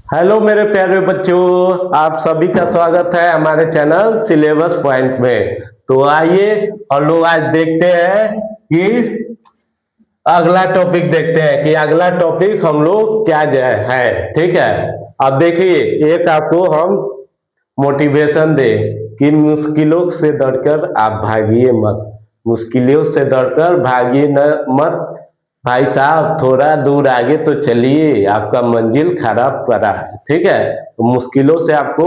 Hello मेरे प्यारे बच्चों, आप सभी का स्वागत है हमारे चैनल सिलेबस पॉइंट में। तो आइए हम लोग आज देखते हैं कि अगला टॉपिक देखते हैं कि अगला टॉपिक हम लोग क्या है। ठीक है, अब देखिए, एक आपको हम मोटिवेशन दे कि मुश्किलों से डरकर आप भागिए मत। मुश्किलों से डरकर भागिए न मत भाई साहब, थोड़ा दूर आगे तो चलिए, आपका मंजिल खराब पड़ा है। ठीक है, तो मुश्किलों से आपको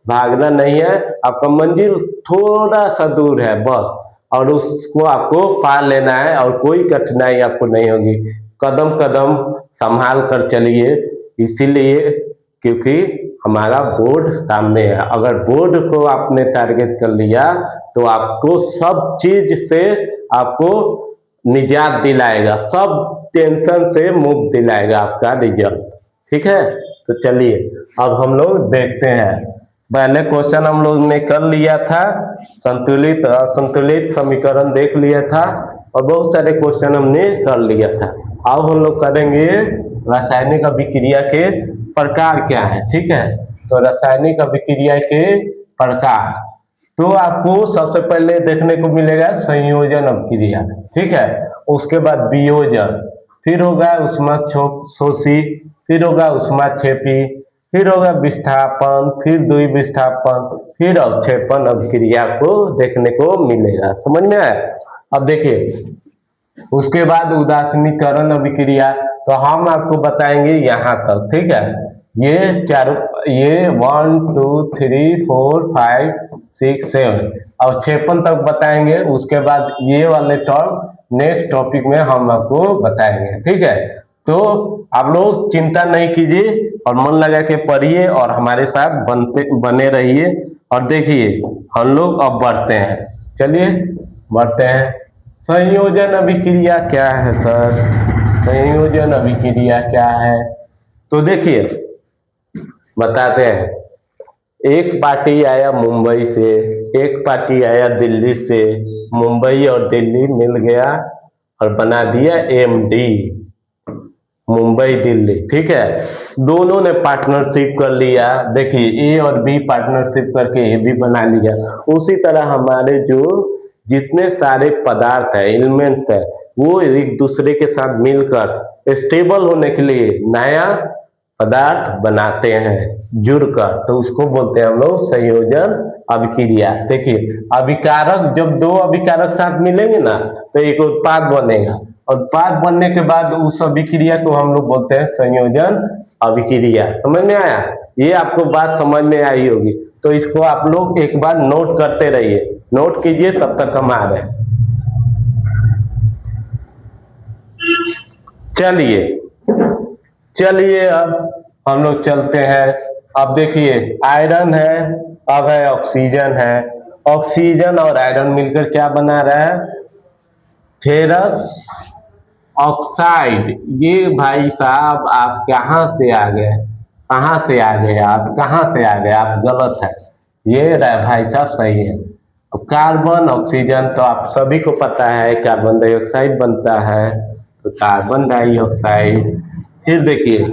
भागना नहीं है, आपका मंजिल थोड़ा सा दूर है बस, और उसको आपको पा लेना है और कोई कठिनाई आपको नहीं होगी। कदम कदम संभाल कर चलिए, इसीलिए क्योंकि हमारा बोर्ड सामने है। अगर बोर्ड को आपने टारगेट कर लिया तो आपको सब चीज से आपको निजात दिलाएगा, सब टेंशन से मुक्त दिलाएगा आपका रिजल्ट। ठीक है, तो चलिए अब हम लोग देखते हैं। पहले क्वेश्चन हम लोग ने कर लिया था, संतुलित असंतुलित समीकरण देख लिया था और बहुत सारे क्वेश्चन हमने कर लिया था। अब हम लोग करेंगे रासायनिक अभिक्रिया के प्रकार क्या है। ठीक है, तो रासायनिक अभिक्रिया के प्रकार, तो आपको सबसे पहले देखने को मिलेगा संयोजन अभिक्रिया। ठीक है, उसके बाद वियोजन, फिर होगा उष्मा शोषी, फिर होगा उष्मा क्षेपी, फिर होगा विस्थापन, फिर द्वि विस्थापन, फिर अवक्षेपण अभिक्रिया को देखने को मिलेगा। समझ में आया? अब देखिए, उसके बाद उदासीनीकरण अभिक्रिया, तो हम आपको बताएंगे यहाँ तक। ठीक है, ये चारों, ये 1 2 3 4 5 6 7 अवक्षेपण तक बताएंगे। उसके बाद ये वाले टर्म नेक्स्ट टॉपिक में हम आपको बताएंगे। ठीक है, तो आप लोग चिंता नहीं कीजिए और मन लगा के पढ़िए और हमारे साथ बने रहिए। और देखिए हम लोग अब बढ़ते हैं, चलिए बढ़ते हैं। संयोजन अभिक्रिया क्या है सर? संयोजन अभिक्रिया क्या है? तो देखिए बताते हैं। एक पार्टी आया मुंबई से, एक पार्टी आया दिल्ली से, मुंबई और दिल्ली मिल गया और बना दिया एमडी, मुंबई दिल्ली। ठीक है, दोनों ने पार्टनरशिप कर लिया। देखिए ए और बी पार्टनरशिप करके ए भी बना लिया। उसी तरह हमारे जो जितने सारे पदार्थ है, एलिमेंट्स है, वो एक दूसरे के साथ मिलकर स्टेबल होने के लिए नया पदार्थ बनाते हैं जुड़कर, तो उसको बोलते हैं हम लोग संयोजन अभिक्रिया। देखिए अभिकारक, जब दो अभिकारक साथ मिलेंगे ना तो एक उत्पाद बनेगा, उत्पाद बनने के बाद उस अभिक्रिया को हम लोग बोलते हैं संयोजन अभिक्रिया। समझ में आया? ये आपको बात समझ में आई होगी, तो इसको आप लोग एक बार नोट करते रहिए, नोट कीजिए, तब तक हम आ रहे हैं। चलिए चलिए अब हम लोग चलते हैं। अब देखिए आयरन है, अब है ऑक्सीजन है। ऑक्सीजन और आयरन मिलकर क्या बना रहा है? Ferrous oxide. ये भाई साहब आप कहाँ से आ गए? कहाँ से आ गए आप? कहाँ से आ गए आप? गलत है, ये भाई साहब सही है। कार्बन ऑक्सीजन तो आप सभी को पता है, कार्बन डाइऑक्साइड बनता है, तो कार्बन डाइऑक्साइड। फिर देखिए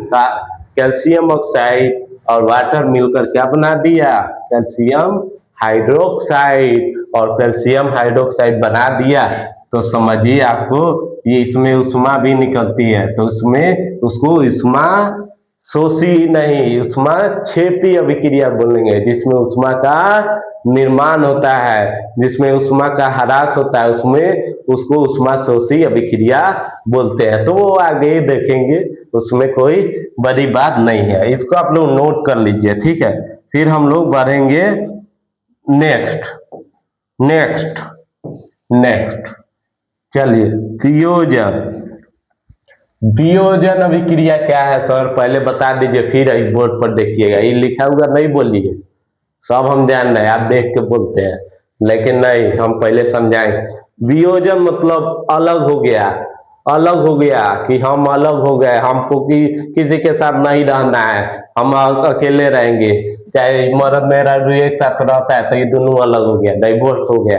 कैल्शियम ऑक्साइड और वाटर मिलकर क्या बना दिया? कैल्शियम हाइड्रोक्साइड, और कैल्शियम हाइड्रोक्साइड बना दिया तो समझिए आपको ये इसमें उष्मा भी निकलती है, तो उसमें उसको उष्मा शोषी नहीं, उष्मा क्षेपी अभिक्रिया बोलेंगे, जिसमें उष्मा का निर्माण होता है, जिसमें उष्मा का ह्रास होता है, उसमें उसको उष्मा शोषी अभिक्रिया बोलते हैं। तो वो आगे देखेंगे, उसमें कोई बड़ी बात नहीं है, इसको आप लोग नोट कर लीजिए। ठीक है, फिर हम लोग बढ़ेंगे नेक्स्ट नेक्स्ट नेक्स्ट। चलिए वियोजन। वियोजन अभिक्रिया क्या है सर? पहले बता दीजिए, फिर इस बोर्ड पर देखिएगा, ये लिखा हुआ नहीं बोलिए, सब हम जान रहे हैं, आप देख के बोलते हैं, लेकिन नहीं, हम पहले समझाएंगे। वियोजन मतलब अलग हो गया, अलग हो गया कि हम अलग हो गए, हमको किसी के साथ नहीं रहना है, हम अकेले रहेंगे। चाहे मर्द मेरा एक साथ रहता है तो ये दोनों अलग हो गया, डाइवोर्स हो गया,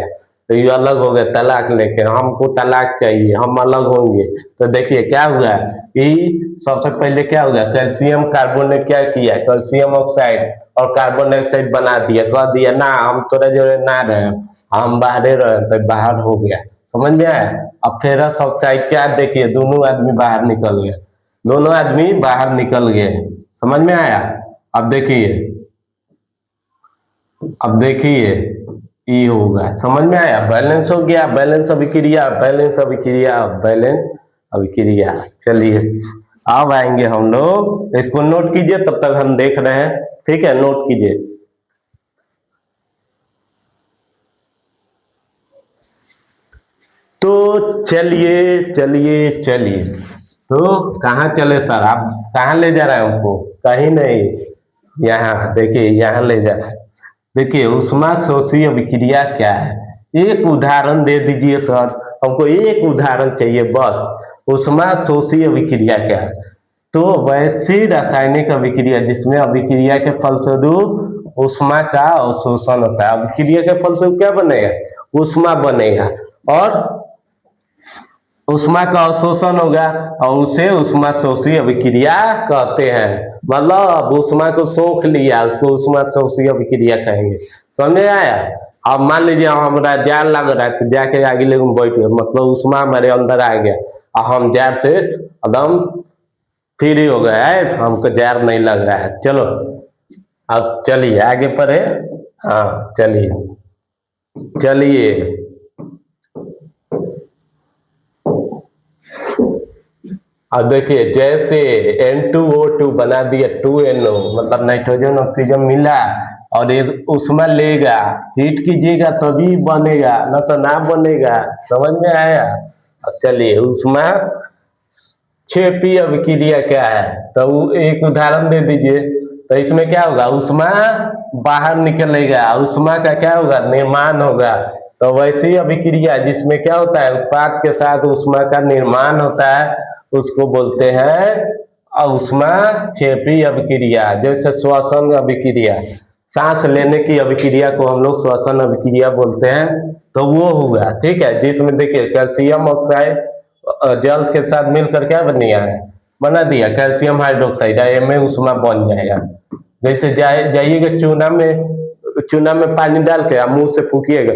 तो ये अलग हो गया तलाक लेके, हमको तलाक चाहिए, हम अलग होंगे। तो देखिए क्या हुआ कि सबसे पहले क्या हुआ, कैल्शियम कार्बन ने क्या किया, कैल्शियम ऑक्साइड और कार्बन डाइऑक्साइड बना दिया, कह दिया ना हम तोरे जो ना रहे, हम बाहरे रहे, तो बाहर हो गया। समझ में आया। अब फेरस ऑक्साइड क्या, देखिए दोनों आदमी बाहर निकल गए, दोनों आदमी बाहर निकल गए। समझ में आया। अब देखिए, अब देखिए ये होगा, समझ में आया। बैलेंस हो गया, बैलेंस अभिक्रिया, बैलेंस अभिक्रिया, बैलेंस अभिक्रिया। चलिए अब आएंगे हम लोग, इसको नोट कीजिए, तब तक हम देख रहे हैं, ठीक है, नोट कीजिए। तो चलिए चलिए चलिए, तो कहाँ चले सर, आप कहाँ ले जा रहे हैं हमको, कहीं नहीं, यहाँ देखिए, यहाँ ले जा रहे हैं। देखिए उष्मा शोषी अभिक्रिया क्या है, एक उदाहरण दे दीजिए सर, हमको एक उदाहरण चाहिए बस। उष्मा शोषी अभिक्रिया क्या है, तो वैसी रासायनिक अभिक्रिया जिसमें अभिक्रिया के फलस्वरूप उष्मा का अवशोषण होता है। अभिक्रिया के फलस्वरूप क्या बनेगा, उष्मा बनेगा, और उष्मा का अवशोषण होगा, और उसे उष्मा शोषी अभिक्रिया कहते हैं। मतलब उष्मा को सोख लिया, उसको उष्मा शोषी अभिक्रिया कहेंगे। समझ आया। अब मान लीजिए हमारा जार लग रहा है, तो जाके आगे लेके बैठ गए, मतलब उष्मा हमारे अंदर आ गया, और हम जार से एकदम फ्री हो गए है, हमको जार नहीं लग रहा है। चलो अब चलिए आगे पढ़े। हाँ चलिए चलिए, अब देखिए जैसे N2O2 बना दिया 2NO, मतलब नाइट्रोजन ऑक्सीजन मिला, और ये उष्मा लेगा, हीट कीजिएगा तभी बनेगा, न तो ना बनेगा। समझ में आया। अब चलिए उष्मा क्षेपी अभिक्रिया क्या है, तो एक उदाहरण दे दीजिए। तो इसमें क्या होगा, उष्मा बाहर निकलेगा, उष्मा का क्या होगा, निर्माण होगा। तो वैसी अभिक्रिया जिसमें क्या होता है, उत्पाद के साथ उष्मा का निर्माण होता है, उसको बोलते हैं उष्मा क्षेपी अभिक्रिया। जैसे श्वसन अभिक्रिया, सांस लेने की अभिक्रिया को हम लोग श्वसन अभिक्रिया बोलते हैं। तो वो हुआ, ठीक है, जिसमें देखिए कैल्शियम ऑक्साइड जल के साथ मिलकर क्या बन गया है, बना दिया कैल्शियम हाइड्रोक्साइड, में उष्मा बन जाएगा। जैसे जाइएगा चूना में पानी डाल के मुंह से फूकिएगा,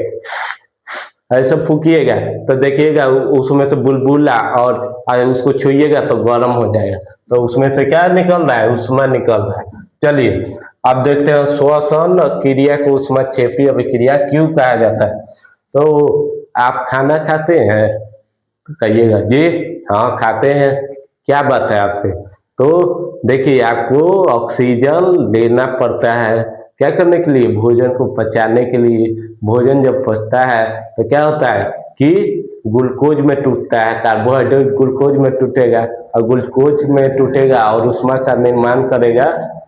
ऐसे फूकिएगा तो देखिएगा उसमें से बुलबुला, और उसको छुइएगा तो गर्म हो जाएगा, तो उसमें से क्या निकल रहा है, उष्मा निकल रहा है। चलिए अब देखते हैं श्वसन क्रिया को उष्मा क्षेपी अभिक्रिया क्यों कहा जाता है। तो आप खाना खाते हैं, कहिएगा जी हाँ खाते हैं, क्या बात है आपसे। तो देखिए आपको ऑक्सीजन लेना पड़ता है, क्या करने के लिए, भोजन को पचाने के लिए। भोजन जब पचता है तो क्या होता है कि ग्लूकोज में टूटता है, कार्बोहाइड्रेट ग्लूकोज में टूटेगा, और ग्लूकोज में टूटेगा और उष्मा का निर्माण करेगा,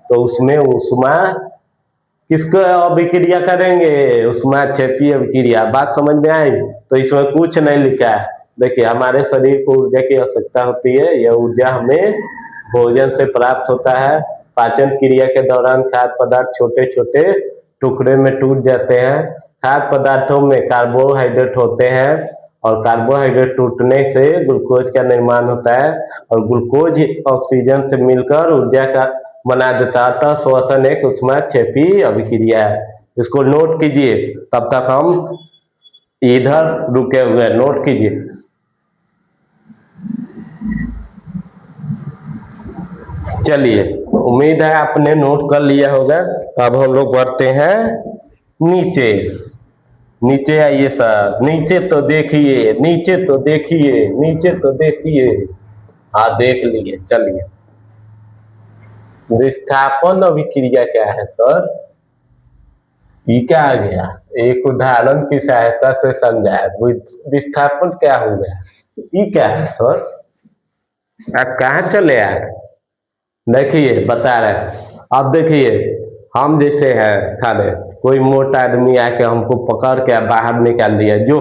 तो उसमें उष्मा किसको अभिक्रिया करेंगे, उष्मा क्षेपी अभिक्रिया। बात समझ में आई। तो इसमें कुछ नहीं लिखा है। देखिए हमारे शरीर को ऊर्जा की आवश्यकता होती है, यह ऊर्जा हमें भोजन से प्राप्त होता है। पाचन क्रिया के दौरान खाद्य पदार्थ छोटे छोटे टुकड़े में टूट जाते हैं। खाद्य पदार्थों में कार्बोहाइड्रेट होते हैं, और कार्बोहाइड्रेट टूटने से ग्लूकोज का निर्माण होता है, और ग्लूकोज ऑक्सीजन से मिलकर ऊर्जा का बना देता है। तो श्वसन एक उष्मा क्षेपी अभिक्रिया है। इसको नोट कीजिए, तब तक हम इधर रुके हुए, नोट कीजिए। चलिए उम्मीद है आपने नोट कर लिया होगा। अब हम लोग बढ़ते हैं नीचे। नीचे आइए सर, नीचे तो देखिए, नीचे तो देखिए, नीचे तो देखिए। हाँ देख लिए। चलिए विस्थापन अभिक्रिया क्या है सर, ये क्या आ गया, एक उदाहरण की सहायता से समझाए। विस्थापन क्या हो गया, ये क्या है सर, आप कहाँ चले आए। देखिए बता रहे, अब देखिए हम जैसे हैं खाने, कोई मोटा आदमी आके हमको पकड़ के बाहर निकाल दिया, जो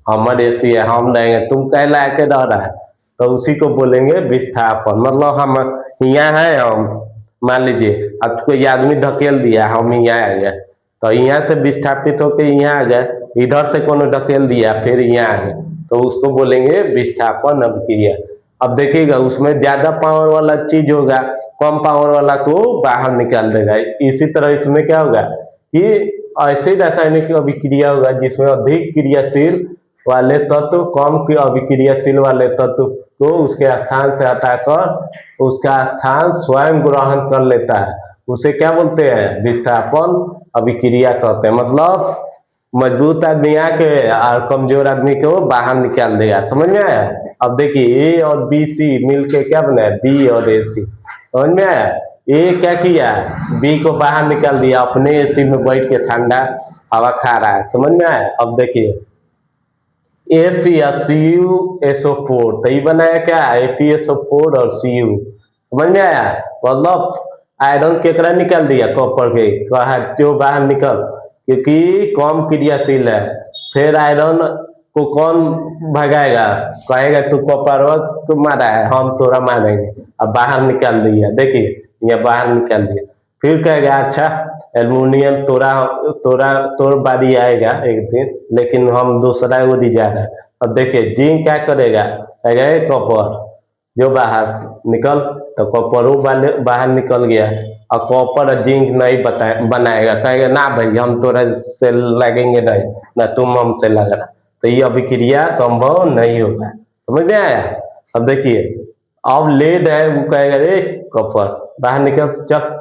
हमारे ऐसी है हम रहेंगे, तुम कह ला के रह रहा है, तो उसी को बोलेंगे विस्थापन। मतलब हम यहाँ है, हम मान लीजिए अब कोई आदमी धकेल दिया, हम यहाँ आ गए, तो यहाँ से विस्थापित होकर यहाँ आ गए, इधर से कोनो ढकेल दिया फिर यहाँ है, तो उसको बोलेंगे विस्थापन अभिक्रिया। अब देखिएगा उसमें ज्यादा पावर वाला चीज होगा, कम पावर वाला को बाहर निकाल देगा। इसी तरह इसमें क्या होगा कि ऐसे रासायनिक अभिक्रिया होगा जिसमें अधिक क्रियाशील वाले तत्व कम की अभिक्रियाशील वाले तत्व को उसके स्थान से हटाकर उसका स्थान स्वयं ग्रहण कर लेता है। उसे क्या बोलते हैं? विस्थापन अभिक्रिया कहते हैं। मतलब मजबूत आदमी आके और कमजोर आदमी को बाहर निकाल देगा। समझ में आया? अब देखिए ए और बी सी मिलके क्या बना? बी और ए सी। समझ में आया? ए क्या किया? बी को बाहर निकाल दिया, अपने एसी में बैठ के ठंडा हवा खा रहा है। समझ में आया? अब देखिए FeFCuSO4, तो ये बनाया क्या? FeSO4 और Cu। समझ में आया? मतलब आयरन केकरा निकाल दिया? कॉपर के कहा क्यों बाहर निकल? क्योंकि कम क्रियाशील है। फिर आयरन को कौन भगाएगा? कहेगा तू कॉपर तू मारा है, हम तोरा मारेंगे। अब बाहर निकाल दिया, देखिए ये बाहर निकाल दिया। फिर कहेगा अच्छा एल्युमिनियम तोरा तोरा तोर बारी आएगा एक दिन, लेकिन हम दूसरा ओरी जा रहे हैं। अब देखिए जिंक क्या करेगा? कहेगा कॉपर जो बाहर निकल, तो कॉपर बाहर निकल गया। और कॉपर और जिंक नहीं बनाएगा, कहेगा ना भाई हम तोरा से लगेंगे नहीं, ना तुम हमसे लग रहा। तो ये अभिक्रिया संभव नहीं होगा। समझ में आया? अब देखिए अब लेड है, वो कहेगा रे कॉपर बाहर निकल, चल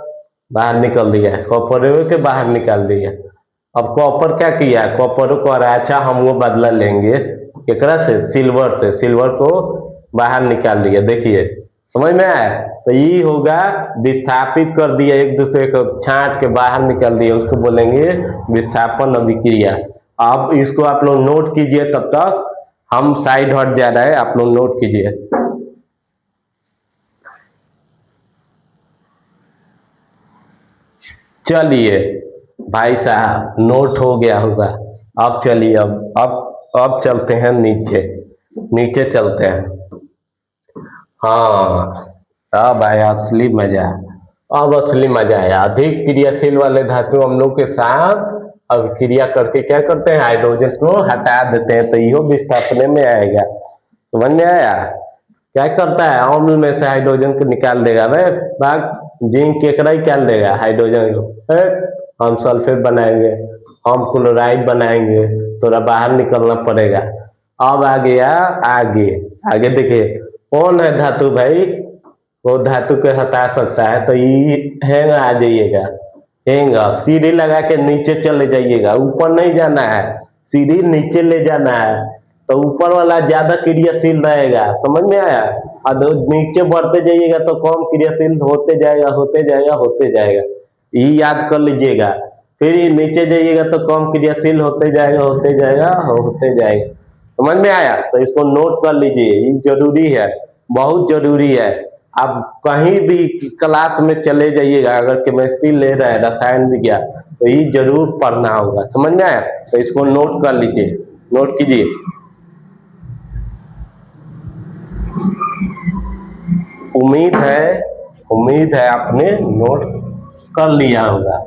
बाहर निकल दिया, कॉपर के बाहर निकाल दिया। अब कॉपर क्या किया? कॉपर को रहा अच्छा हम वो बदला लेंगे एकरा से, सिल्वर से, सिल्वर को बाहर निकाल दिया। देखिए समझ में आया? तो ये होगा विस्थापित कर दिया, एक दूसरे को छांट के बाहर निकाल दिया, उसको बोलेंगे विस्थापन अभिक्रिया। अब इसको आप लोग नोट कीजिए, तब तक हम साइड हट जा रहा है, आप लोग नोट कीजिए। चलिए भाई साहब नोट हो गया होगा। अब चलिए अब चलते हैं नीचे, नीचे चलते हैं। हाँ अब आया असली मजा। अब असली मजा आया। अधिक क्रियाशील वाले धातु अम्लों के साथ अब क्रिया करके क्या करते हैं? हाइड्रोजन को हटा देते हैं, तो यो विस्थापन में आएगा। समझ में आया? क्या करता है? अम्ल में से हाइड्रोजन को निकाल देगा। भाई बाग जिंक केकरा निकाल देगा हाइड्रोजन को, हम सल्फेट बनाएंगे, हम क्लोराइड बनाएंगे, थोड़ा बाहर निकलना पड़ेगा। अब आ गया आगे, आगे देखिए कौन है धातु भाई? वो धातु को हटा सकता है, तो ये हैंग आ जाइएगा, हैंग सीढ़ी लगा के नीचे चले जाइएगा, ऊपर नहीं जाना है, सीढ़ी नीचे ले जाना है, तो ऊपर वाला ज्यादा क्रियाशील रहेगा। समझ में आया? और नीचे बढ़ते जाइएगा तो कम क्रियाशील होते जाएगा, होते जाएगा, होते जाएगा। ये याद कर लीजिएगा। फिर ये नीचे जाइएगा तो कम क्रियाशील होते जाएगा, होते जाएगा, होते जाएगा। समझ में आया? तो इसको नोट कर लीजिए, ये जरूरी है, बहुत जरूरी है। आप कहीं भी क्लास में चले जाइएगा, अगर केमिस्ट्री ले रहे हैं, रसायन विज्ञान, तो ये जरूर पढ़ना होगा। समझ में आया? तो इसको नोट कर लीजिए, नोट कीजिए। उम्मीद है आपने नोट कर लिया होगा,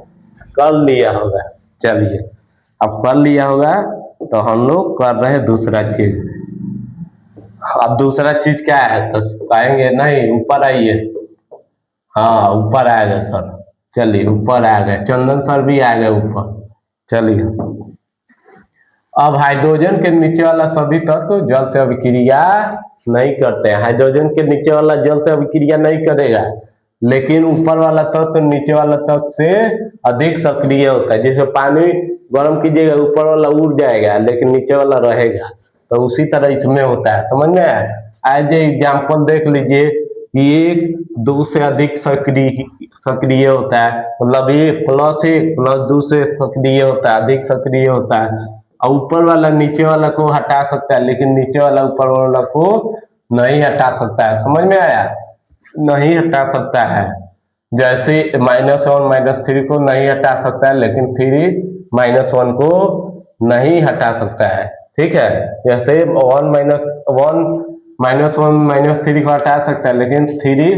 कर लिया होगा। चलिए अब कर लिया होगा, तो हम लोग कर रहे हैं दूसरा चीज। अब दूसरा चीज क्या है? तो कहेंगे नहीं ऊपर आइए। हाँ ऊपर आ गए सर, चलिए ऊपर आ गए, चंदन सर भी आ गए ऊपर। चलिए अब हाइड्रोजन के नीचे वाला सभी तत्व जल से अभिक्रिया नहीं करते हैं। हाइड्रोजन के नीचे वाला जल से अभिक्रिया नहीं करेगा, लेकिन ऊपर वाला तत्व नीचे वाला तत्व से अधिक सक्रिय होता है। जैसे पानी गर्म कीजिएगा, ऊपर वाला उड़ जाएगा, लेकिन नीचे वाला रहेगा। तो उसी तरह इसमें होता है। समझ में आया? एज ए एग्जाम्पल देख लीजिए कि एक दो से अधिक सक्रिय होता है, मतलब एक प्लस दो से सक्रिय होता है, अधिक सक्रिय होता है। और ऊपर वाला नीचे वाला को हटा सकता है, लेकिन नीचे वाला ऊपर वाला को नहीं हटा सकता है। समझ में आया? नहीं हटा सकता है। जैसे -1 -3 को नहीं हटा सकता है, लेकिन 3 -1 को नहीं हटा सकता है। ठीक है? जैसे 1 -1 -3 को हटा सकता है, लेकिन 3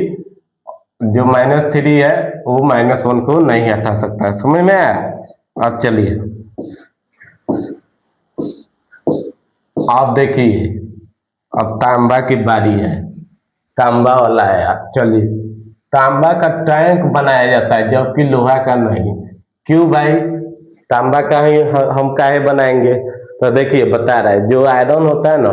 जो -3 है वो -1 को नहीं हटा सकता है। समझ में आया? अब चलिए आप देखिए, अब तांबा की बारी है। तांबा वाला है, आप चलिए। तांबा का टैंक बनाया जाता है जबकि लोहा का नहीं। क्यों भाई? तांबा का ही हम काहे बनाएंगे? तो देखिए बता रहा है, जो आयरन होता है ना,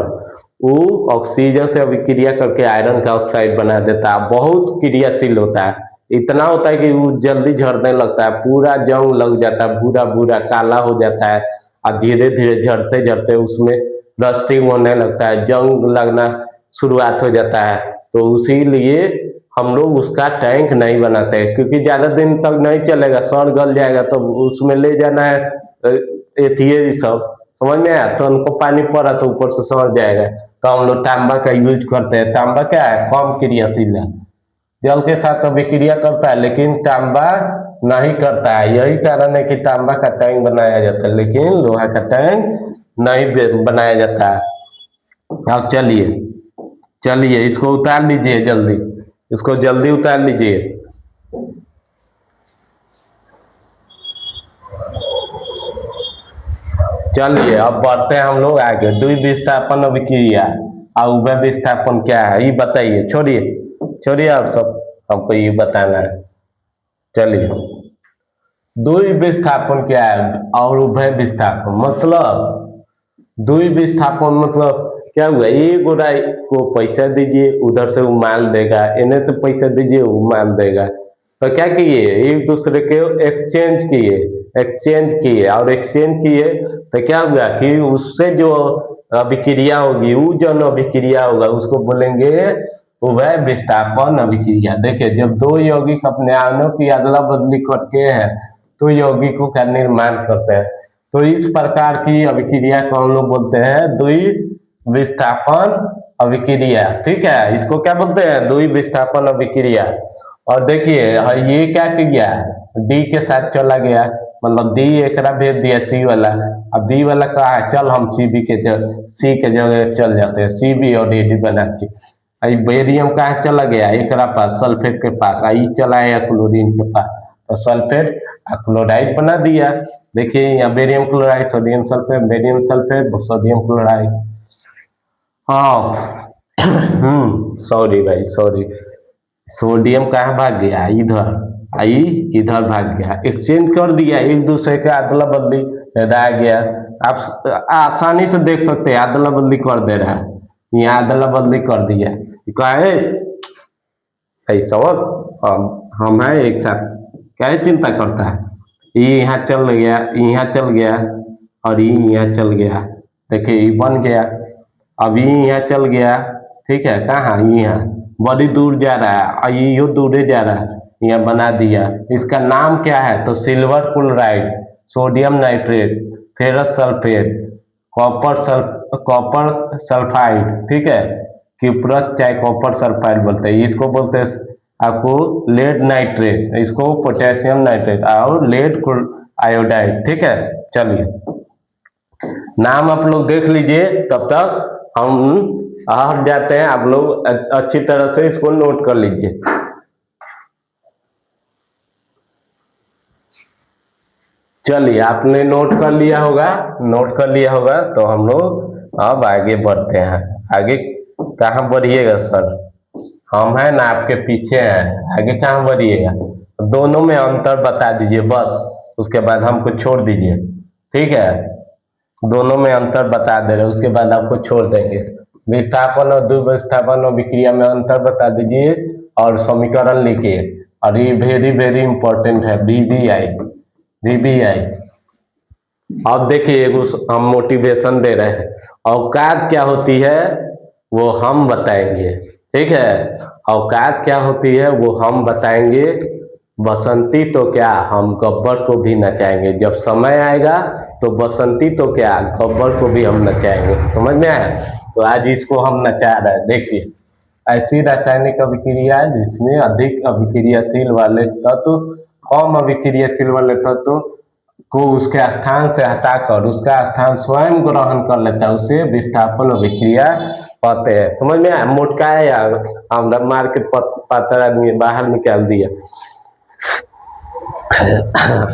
वो ऑक्सीजन से अभिक्रिया करके आयरन का ऑक्साइड बना देता है। बहुत क्रियाशील होता है, इतना होता है कि वो जल्दी झड़ने लगता है, पूरा जंग लग जाता है, भूरा भूरा काला हो जाता है। और धीरे धीरे झड़ते झड़ते उसमें रस्टिंग होने लगता है, जंग लगना शुरुआत हो जाता है। तो उसीलिए हम लोग उसका टैंक नहीं बनाते हैं, क्योंकि ज्यादा दिन तक नहीं चलेगा, सड़ गल जाएगा। तो उसमें ले जाना है एथिए सब, समझ में आया? तो उनको पानी पड़ा तो ऊपर से सड़ जाएगा। तो हम लोग तांबा का यूज करते हैं। तांबा क्या है? कम क्रियाशील है, जल के साथ अभिक्रिया करता है, लेकिन तांबा नहीं करता है। यही कारण है कि तांबा का टैंक बनाया जाता है, लेकिन लोहा का टैंक नहीं बनाया जाता है। अब चलिए, चलिए इसको उतार लीजिए जल्दी, इसको जल्दी उतार लीजिए। चलिए अब बढ़ते हैं हम लोग आगे। द्विविस्थापन अभिक्रिया और उभय विस्थापन क्या है ये बताइए। छोड़िए, छोड़िए आप सब, हमको ये बताना है। चलिए, द्वि विस्थापन क्या है और उभय विस्थापन मतलब, द्वि विस्थापन मतलब क्या हुआ? एक गोरा को पैसा दीजिए, उधर से वो माल देगा, इन्हें से पैसा दीजिए, वो माल देगा। तो क्या किए? एक दूसरे के एक्सचेंज किए, एक्सचेंज किए और एक्सचेंज किए। तो क्या हुआ कि उससे जो अभिक्रिया होगी, वो जो अभिक्रिया होगा उसको बोलेंगे उभय विस्थापन अभिक्रिया। देखिए, जब दो यौगिक अपने आणों की अदला बदली करते हैं तो यौगिकों का निर्माण करते हैं। तो इस प्रकार की अभिक्रिया को हम लोग बोलते हैं द्वि विस्थापन अभिक्रिया। ठीक है, इसको क्या बोलते हैं? द्वि विस्थापन अभिक्रिया। और देखिए ये क्या किया, डी के साथ चला गया, मतलब डी एक भेज दिया सी वाला। अब डी वाला कहा है चल हम सी के जगह चल जाते हैं, सी बी और डी डी बना के। बेरियम कहाँ चला गया? एक पास, सल्फेट के पास। आई चला है क्लोरीन के पास, तो सल्फेट क्लोराइड बना दिया। देखिए यहाँ barium chloride, sodium sulphate, barium sulphate, sodium chloride. हाँ सॉरी भाई सॉरी, सोडियम कहाँ भाग गया? इधर आई, इधर भाग गया, एक्सचेंज कर दिया, एक दूसरे का अदला बदली रह गया। आप आसानी से देख सकते हैं अदला बदली कर दे रहा है, यहाँ अदला बदली कर दिया। कहे ऐसा और हम हैं एक साथ, क्या चिंता करता है? ये यहाँ चल गया, यहाँ चल गया, और ये यहाँ चल गया। देखिए ये बन गया, अब ये यहाँ चल गया। ठीक है, कहाँ? यहाँ बड़ी दूर जा रहा है और ये दूर जा रहा है, यहाँ बना दिया। इसका नाम क्या है? तो silver chloride, sodium nitrate, ferrous sulphate, copper sulphide. ठीक है, क्यूप्रस चाहे कॉपर सल्फाइड बोलते हैं, इसको बोलते हैं आपको लेड नाइट्रेट, इसको पोटेशियम नाइट्रेट और लेड आयोडाइड। ठीक है, चलिए नाम आप लोग देख लीजिए, तब तक हम हट जाते हैं। आप लोग अच्छी तरह से इसको नोट कर लीजिए। चलिए आपने नोट कर लिया होगा, नोट कर लिया होगा, तो हम लोग अब आगे बढ़ते हैं। आगे कहाँ बढ़िएगा सर? हम हैं ना आपके पीछे हैं, आगे कहाँ बढ़िएगा? दोनों में अंतर बता दीजिए बस, उसके बाद हमको छोड़ दीजिए। ठीक है, दोनों में अंतर बता दे रहे, उसके बाद आपको छोड़ देंगे। विस्थापन और द्विविस्थापन और विक्रिया में अंतर बता दीजिए और समीकरण लिखिए। और ये वेरी वेरी इंपॉर्टेंट है, VBI, VBI। अब देखिए हम मोटिवेशन दे रहे हैं, औकात क्या होती है वो हम बताएंगे। ठीक है, औकात क्या होती है वो हम बताएंगे। बसंती तो क्या, हम गब्बर को भी नचाएंगे। जब समय आएगा तो बसंती तो क्या, गब्बर को भी हम नचाएंगे। समझ में आया? तो आज इसको हम नचा रहे हैं। देखिए, ऐसी रासायनिक अभिक्रिया जिसमें अधिक अभिक्रियाशील वाले तत्व कम अभिक्रियाशील वाले तत्व को उसके स्थान से हटाकर उसका स्थान स्वयं ग्रहण कर लेता है, उसे विस्थापन अभिक्रिया कहते हैं। समझ में आया? मोटका है यार, हम मार के पातर आदमी बाहर निकाल दिया।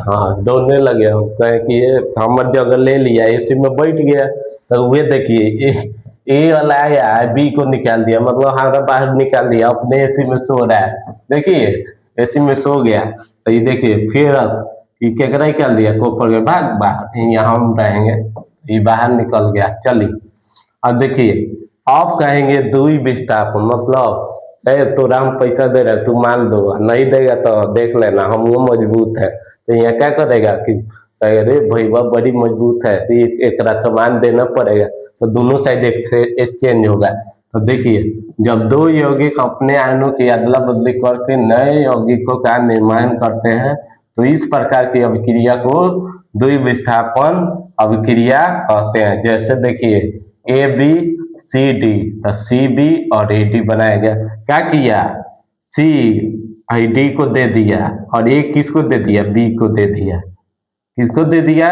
हाँ दौड़ने लगे, हम कहे कि ये हमारे जगह ले लिया, एसी में बैठ गया। तो वे देखिए ए वाला आया बी को निकाल दिया, मतलब हमारा बाहर निकाल दिया, अपने एसी में सो रहा है। देखिए एसी में सो गया, तो ये देखिए फिर ये केकरा निकाल दिया, कोपर के भाग बाहर, यहाँ हम रहेंगे, ये बाहर निकल गया। चलिए अब देखिए आप कहेंगे दुई विस्थापन, मतलब तोरा हम पैसा दे रहे तू मान दो, नहीं देगा तो देख लेना हम वो मजबूत है। तो यहाँ क्या करेगा कि अरे भैया बड़ी मजबूत है, तो एक सामान देना पड़ेगा, तो दोनों साइड एक्सचेंज होगा। तो देखिए जब दो यौगिक अपने आयनों की अदला बदली करके नए यौगिकों का निर्माण करते हैं, तो इस प्रकार की अभिक्रिया को द्विविस्थापन अभिक्रिया कहते हैं। जैसे देखिए ए बी सी डी, तो सी बी और ए डी बनाया गया। क्या किया, सी आई डी को दे दिया और ए किसको दे दिया, बी को दे दिया। किसको दे दिया,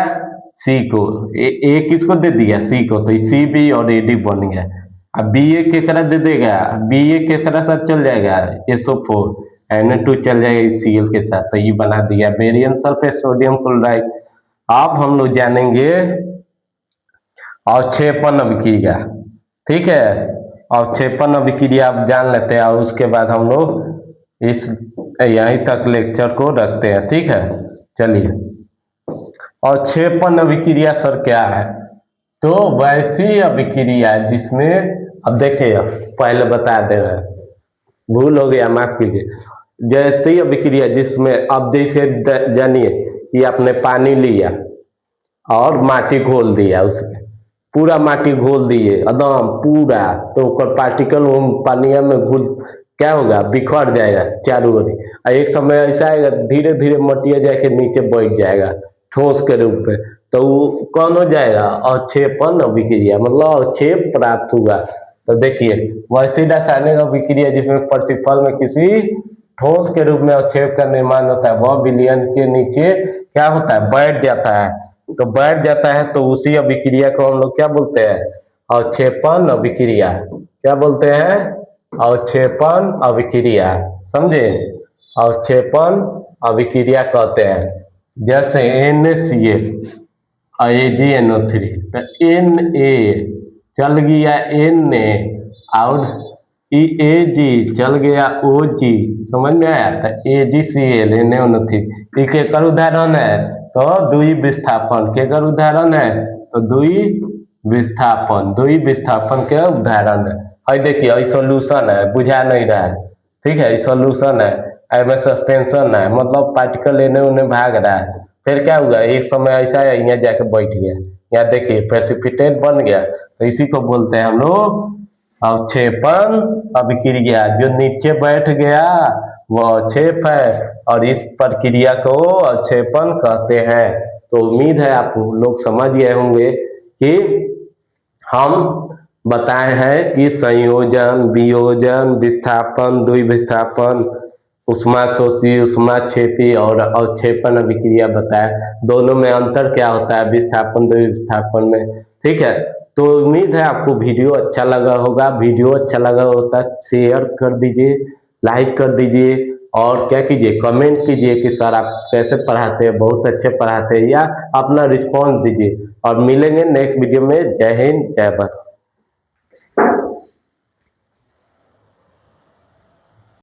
सी को। ए किसको दे दिया, सी को, तो सी बी और ए डी बन गया। अब बी ए किस तरह दे देगा, बी ए किस तरह साथ चल जाएगा, SO4 Na2 चल जाएगा इस Cl के साथ, तो ये बना दिया बेरियम सल्फेट सोडियम क्लोराइड। अब हम लोग जानेंगे अवक्षेपण अभिक्रिया, ठीक है। अवक्षेपण अभिक्रिया आप जान लेते हैं, और उसके बाद हम लोग इस यहीं तक लेक्चर को रखते हैं, ठीक है। चलिए अवक्षेपण अभिक्रिया सर क्या है, तो वैसी अभिक्रिया जिसमें, अब देखिए पहले बता दे रहे हैं, भूल हो गया माफ कीजिए। जैसी अभिक्रिया जिसमें, अब जैसे जानिए कि आपने पानी लिया और माटी घोल दिया, उसमें पूरा माटी घोल दिए एकदम पूरा, तो पार्टिकल पानिया में घुल क्या होगा, बिखर जाएगा चारों ओर। एक समय ऐसा आएगा धीरे धीरे मटिया जाके नीचे बैठ जाएगा ठोस के रूप में, तो वो कौन हो जाएगा, अवक्षेपण अभिक्रिया, मतलब अवक्षेप प्राप्त हुआ। तो देखिए वैसी रासायनिक अभिक्रिया जिसमें प्रतिफल में किसी ठोस के रूप में अवक्षेप का निर्माण होता है, वह विलयन के नीचे क्या होता है, बैठ जाता है। तो बैठ जाता है तो उसी अभिक्रिया को हम लोग क्या बोलते हैं, अवक्षेपण अभिक्रिया। क्या बोलते हैं, अवक्षेपण अभिक्रिया, समझे, अवक्षेपण अभिक्रिया कहते हैं। जैसे NaCl AgNO3, तो Na चल गया Na और Ag चल गया OG, समझ में आया, तो AgCl NaOH3 के कर उदाहरण है, तो द्विविस्थापन के कर उदाहरण है, तो द्विविस्थापन के उदाहरण है। देखिए ये सॉल्यूशन है, बुझा नहीं रहा है, ठीक है, ये सॉल्यूशन है, में सस्पेंशन है, मतलब पार्टिकल इन्हें उन्हें भाग रहा है। फिर क्या हुआ, एक समय ऐसा है यहाँ जाके बैठ गया, यहाँ देखिए प्रेसिपिटेट बन गया, तो इसी को बोलते हैं हम लोग अवक्षेपण अभिक्रिया। जो नीचे बैठ गया वह अवक्षेप है, और इस प्रक्रिया को अवक्षेपण कहते हैं। तो उम्मीद है आप लोग समझ गए होंगे कि हम बताए हैं कि संयोजन, वियोजन, विस्थापन, द्विविस्थापन, उष्माशोषी, उष्माक्षेपी और अवक्षेपण अभिक्रिया बताया, दोनों में अंतर क्या होता है विस्थापन द्विविस्थापन में, ठीक है। तो उम्मीद है आपको वीडियो अच्छा लगा होगा। वीडियो अच्छा लगा होता शेयर कर दीजिए, लाइक कर दीजिए, और क्या कीजिए, कमेंट कीजिए कि सर आप कैसे पढ़ाते हैं, बहुत अच्छे पढ़ाते हैं, या अपना रिस्पॉन्स दीजिए। और मिलेंगे नेक्स्ट वीडियो में। जय हिंद, जय भारत।